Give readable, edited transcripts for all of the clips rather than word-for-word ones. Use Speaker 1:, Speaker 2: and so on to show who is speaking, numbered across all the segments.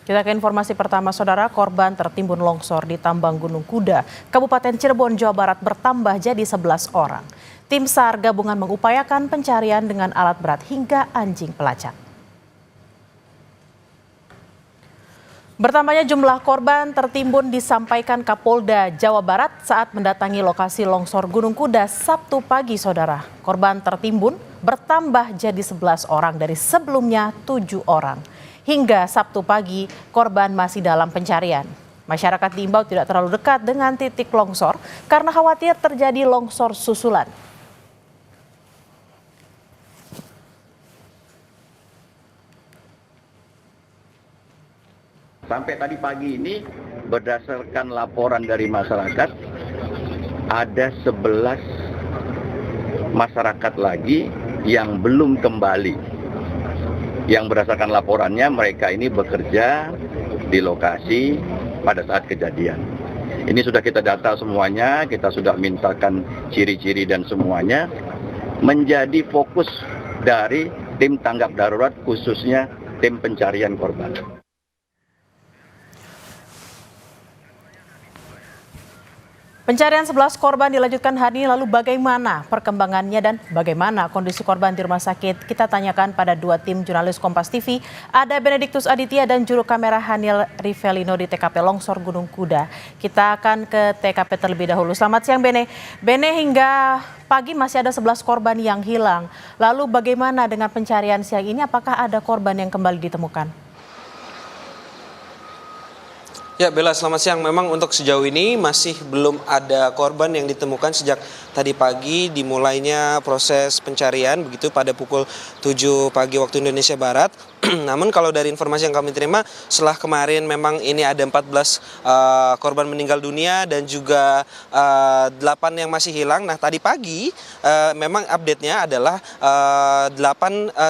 Speaker 1: Kita ke informasi pertama, saudara. Korban tertimbun longsor di Tambang Gunung Kuda, Kabupaten Cirebon, Jawa Barat bertambah jadi 11 orang. Tim SAR gabungan mengupayakan pencarian dengan alat berat hingga anjing pelacak. Bertambahnya jumlah korban tertimbun disampaikan Kapolda Jawa Barat saat mendatangi lokasi longsor Gunung Kuda Sabtu pagi, saudara. Korban tertimbun bertambah jadi 11 orang dari sebelumnya 7 orang. Hingga Sabtu pagi, korban masih dalam pencarian. Masyarakat diimbau tidak terlalu dekat dengan titik longsor karena khawatir terjadi longsor susulan.
Speaker 2: Sampai tadi pagi ini, berdasarkan laporan dari masyarakat, ada 11 masyarakat lagi yang belum kembali. Yang berdasarkan laporannya, mereka ini bekerja di lokasi pada saat kejadian. Ini sudah kita data semuanya, kita sudah mintakan ciri-ciri dan semuanya, menjadi fokus dari tim tanggap darurat, khususnya tim pencarian korban.
Speaker 1: Pencarian 11 korban dilanjutkan hari ini, lalu bagaimana perkembangannya dan bagaimana kondisi korban di rumah sakit? Kita tanyakan pada dua tim jurnalis Kompas TV, ada Benediktus Aditya dan juru kamera Hanil Rivelino di TKP Longsor Gunung Kuda. Kita akan ke TKP terlebih dahulu. Selamat siang Bene. Bene, hingga pagi masih ada 11 korban yang hilang. Lalu bagaimana dengan pencarian siang ini? Apakah ada korban yang kembali ditemukan?
Speaker 3: Ya Bella, selamat siang. Memang untuk sejauh ini masih belum ada korban yang ditemukan sejak tadi pagi dimulainya proses pencarian begitu pada pukul 7 pagi waktu Indonesia Barat. Namun kalau dari informasi yang kami terima, setelah kemarin memang ini ada 14 korban meninggal dunia dan juga 8 yang masih hilang. Nah tadi pagi memang update-nya adalah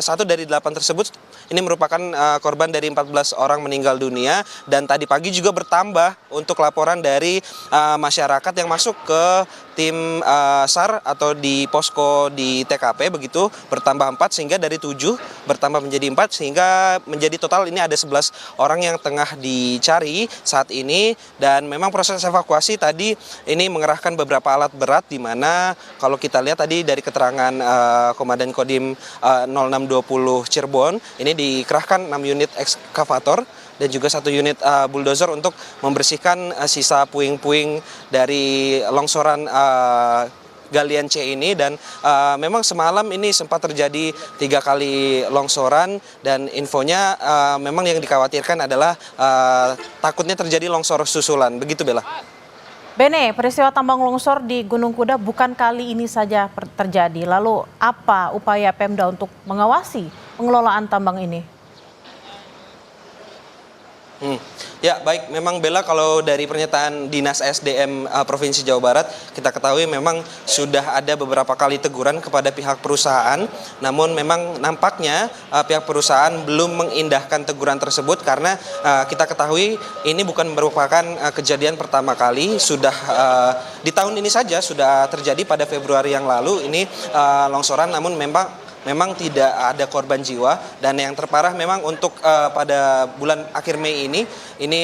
Speaker 3: satu dari 8 tersebut ini merupakan korban dari 14 orang meninggal dunia, dan tadi pagi juga bertambah untuk laporan dari masyarakat yang masuk ke tim SAR atau di posko di TKP begitu, bertambah 4 sehingga dari 7 bertambah menjadi 4 sehingga menjadi total ini ada 11 orang yang tengah dicari saat ini. Dan memang proses evakuasi tadi ini mengerahkan beberapa alat berat, di mana kalau kita lihat tadi dari keterangan Komandan Kodim 0620 Cirebon, ini dikerahkan 6 unit ekskavator dan juga 1 unit bulldozer untuk membersihkan sisa puing-puing dari longsoran galian C ini. Dan memang semalam ini sempat terjadi 3 kali longsoran, dan infonya memang yang dikhawatirkan adalah takutnya terjadi longsor susulan. Begitu Bella.
Speaker 1: Bene, peristiwa tambang longsor di Gunung Kuda bukan kali ini saja terjadi. Lalu apa upaya Pemda untuk mengawasi pengelolaan tambang ini?
Speaker 3: Ya baik, memang Bella, kalau dari pernyataan Dinas SDM Provinsi Jawa Barat, kita ketahui memang sudah ada beberapa kali teguran kepada pihak perusahaan. Namun memang nampaknya pihak perusahaan belum mengindahkan teguran tersebut, karena kita ketahui ini bukan merupakan kejadian pertama kali. Sudah di tahun ini saja sudah terjadi pada Februari yang lalu ini longsoran, namun memang tidak ada korban jiwa. Dan yang terparah memang untuk pada bulan akhir Mei ini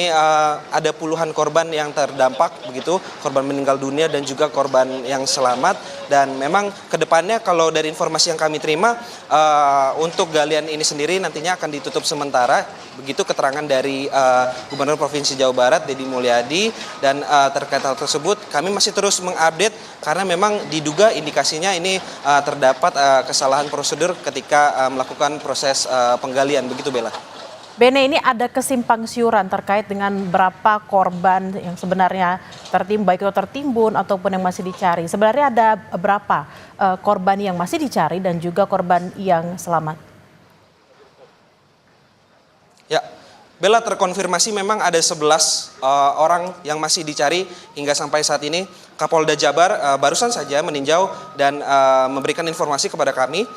Speaker 3: ada puluhan korban yang terdampak begitu, korban meninggal dunia dan juga korban yang selamat. Dan memang kedepannya kalau dari informasi yang kami terima, untuk galian ini sendiri nantinya akan ditutup sementara, begitu keterangan dari Gubernur Provinsi Jawa Barat Deddy Mulyadi. Dan terkait hal tersebut kami masih terus mengupdate, karena memang diduga indikasinya ini terdapat kesalahan prosedur ketika melakukan proses penggalian, begitu Bella.
Speaker 1: Bene, ini ada kesimpang siuran terkait dengan berapa korban yang sebenarnya baik itu tertimbun ataupun yang masih dicari. Sebenarnya ada berapa korban yang masih dicari dan juga korban yang selamat?
Speaker 3: Ya, Bella, terkonfirmasi memang ada 11 orang yang masih dicari hingga sampai saat ini. Kapolda Jabar barusan saja meninjau dan memberikan informasi kepada kami,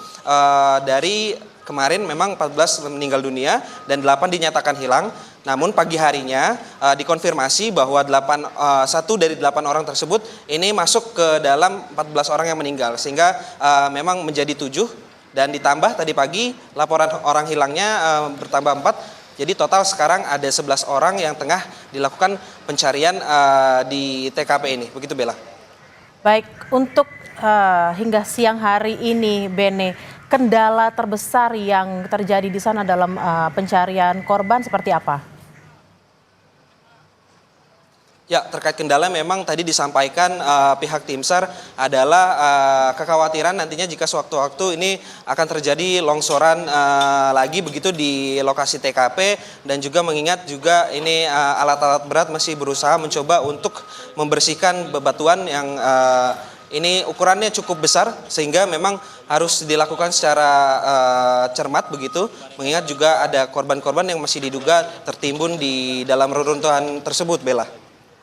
Speaker 3: dari kemarin memang 14 meninggal dunia dan 8 dinyatakan hilang. Namun pagi harinya dikonfirmasi bahwa 1 dari 8 orang tersebut ini masuk ke dalam 14 orang yang meninggal, sehingga memang menjadi 7. Dan ditambah tadi pagi laporan orang hilangnya bertambah 4. Jadi total sekarang ada 11 orang yang tengah dilakukan pencarian di TKP ini. Begitu Bella.
Speaker 1: Baik, untuk hingga siang hari ini, Bene, kendala terbesar yang terjadi di sana dalam pencarian korban seperti apa?
Speaker 3: Ya, terkait kendala memang tadi disampaikan pihak tim SAR adalah kekhawatiran nantinya jika sewaktu-waktu ini akan terjadi longsoran lagi begitu di lokasi TKP, dan juga mengingat juga ini alat-alat berat masih berusaha mencoba untuk membersihkan bebatuan yang ini ukurannya cukup besar sehingga memang harus dilakukan secara cermat begitu, mengingat juga ada korban-korban yang masih diduga tertimbun di dalam reruntuhan tersebut, Bella.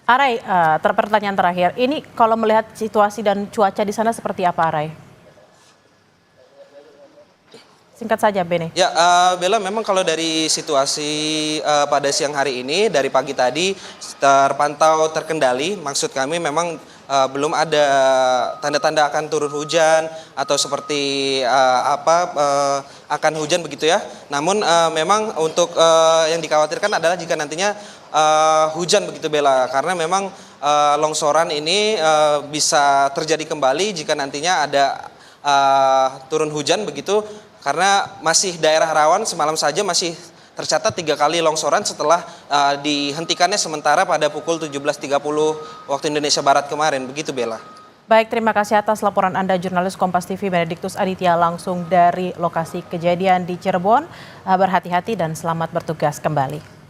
Speaker 1: Arai, pertanyaan terakhir, ini kalau melihat situasi dan cuaca di sana seperti apa, Arai? Singkat saja, Bene.
Speaker 3: Ya, Bella, memang kalau dari situasi pada siang hari ini, dari pagi tadi terpantau terkendali. Maksud kami memang belum ada tanda-tanda akan turun hujan atau seperti akan hujan begitu ya. Namun memang untuk yang dikhawatirkan adalah jika nantinya hujan begitu Bella, karena memang longsoran ini bisa terjadi kembali jika nantinya ada turun hujan begitu, karena masih daerah rawan. Semalam saja masih tercatat 3 kali longsoran setelah dihentikannya sementara pada pukul 17.30 waktu Indonesia Barat kemarin. Begitu Bella.
Speaker 1: Baik, terima kasih atas laporan Anda, jurnalis Kompas TV Benediktus Aditya langsung dari lokasi kejadian di Cirebon. Berhati-hati dan selamat bertugas kembali.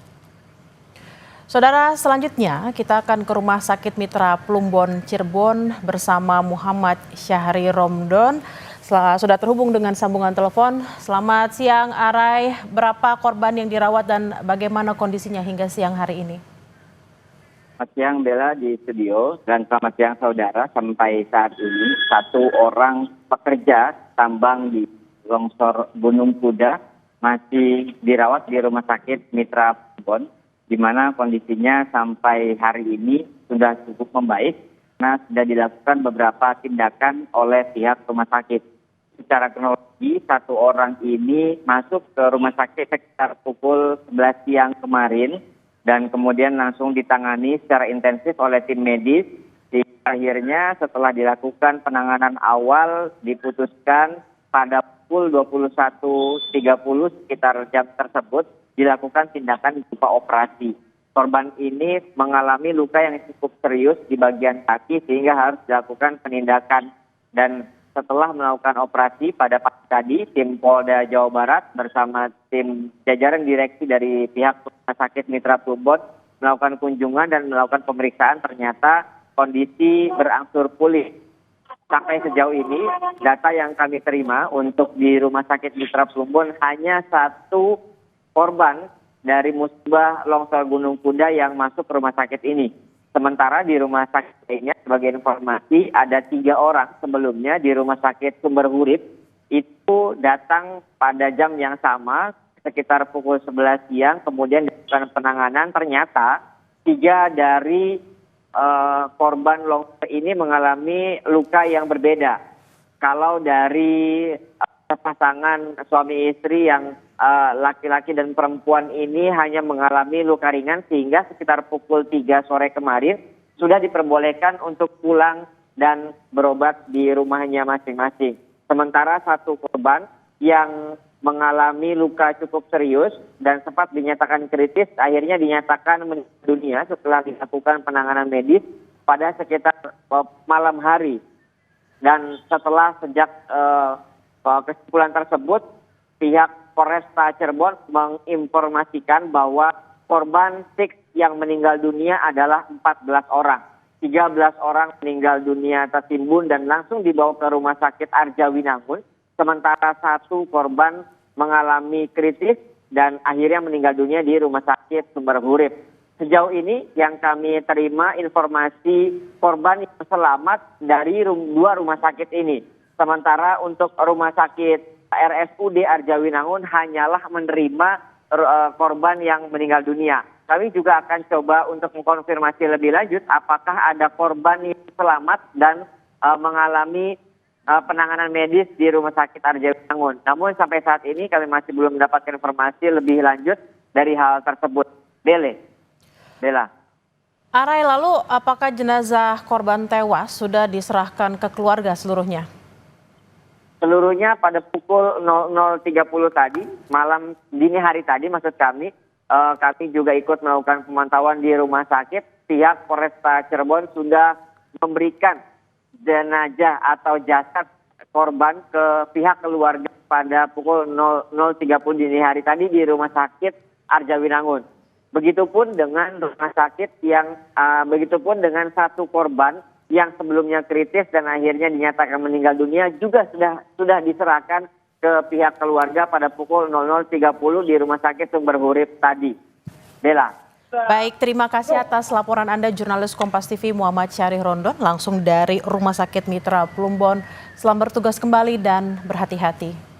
Speaker 1: Saudara, selanjutnya kita akan ke Rumah Sakit Mitra Plumbon Cirebon bersama Muhammad Syahri Romdon. Sudah terhubung dengan sambungan telepon. Selamat siang, Arai. Berapa korban yang dirawat dan bagaimana kondisinya hingga siang hari ini?
Speaker 4: Selamat siang Bella di studio, dan selamat siang saudara. Sampai saat ini 1 orang pekerja tambang di longsor Gunung Kuda masih dirawat di Rumah Sakit Mitra Plumbon, di mana kondisinya sampai hari ini sudah cukup membaik karena sudah dilakukan beberapa tindakan oleh pihak rumah sakit. Secara kronologi, 1 orang ini masuk ke rumah sakit sekitar pukul 11 siang kemarin dan kemudian langsung ditangani secara intensif oleh tim medis. Akhirnya setelah dilakukan penanganan awal diputuskan pada pukul 21.30 sekitar jam tersebut dilakukan tindakan berupa operasi. Korban ini mengalami luka yang cukup serius di bagian kaki sehingga harus dilakukan penindakan, dan setelah melakukan operasi pada pagi tadi, tim Polda Jawa Barat bersama tim jajaran direksi dari pihak Rumah Sakit Mitra Plumbon melakukan kunjungan dan melakukan pemeriksaan. Ternyata kondisi berangsur pulih. Sampai sejauh ini data yang kami terima untuk di Rumah Sakit Mitra Plumbon hanya 1 korban dari musibah longsor Gunung Kuda yang masuk ke rumah sakit ini. Sementara di rumah sakit lainnya, sebagai informasi, ada 3 orang sebelumnya di Rumah Sakit Sumber Urip itu datang pada jam yang sama sekitar pukul 11 siang, kemudian dilakukan penanganan. Ternyata 3 dari korban longsor ini mengalami luka yang berbeda. Kalau dari pasangan suami istri yang laki-laki dan perempuan ini hanya mengalami luka ringan, sehingga sekitar pukul 3 sore kemarin sudah diperbolehkan untuk pulang dan berobat di rumahnya masing-masing. Sementara 1 korban yang mengalami luka cukup serius dan sempat dinyatakan kritis akhirnya dinyatakan meninggal dunia setelah dilakukan penanganan medis pada sekitar malam hari. Dan setelah sejak kesimpulan tersebut, pihak Polresta Cirebon menginformasikan bahwa korban fix yang meninggal dunia adalah 14 orang. 13 orang meninggal dunia tertimbun dan langsung dibawa ke Rumah Sakit Arjawinangun. Sementara 1 korban mengalami kritis dan akhirnya meninggal dunia di Rumah Sakit Sumber Urip. Sejauh ini yang kami terima informasi korban yang selamat dari 2 rumah sakit ini. Sementara untuk Rumah Sakit RSUD Arjawinangun hanyalah menerima korban yang meninggal dunia. Kami juga akan coba untuk mengkonfirmasi lebih lanjut apakah ada korban yang selamat dan mengalami penanganan medis di Rumah Sakit Arjawinangun. Namun sampai saat ini kami masih belum mendapatkan informasi lebih lanjut dari hal tersebut. Bella.
Speaker 1: Arai, lalu apakah jenazah korban tewas sudah diserahkan ke keluarga seluruhnya?
Speaker 4: Seluruhnya pada pukul 00.30 tadi, malam dini hari tadi maksud kami juga ikut melakukan pemantauan di rumah sakit. Pihak Polresta Cirebon sudah memberikan jenazah atau jasad korban ke pihak keluarga pada pukul 00.30 dini hari tadi di rumah sakit Arjawinangun. Begitupun dengan rumah sakit begitupun dengan satu korban yang sebelumnya kritis dan akhirnya dinyatakan meninggal dunia juga sudah diserahkan ke pihak keluarga pada pukul 00.30 di Rumah Sakit Sumber Urip tadi. Bella.
Speaker 1: Baik, terima kasih atas laporan Anda jurnalis Kompas TV Muhammad Syarih Rondon langsung dari Rumah Sakit Mitra Plumbon. Selamat bertugas kembali dan berhati-hati.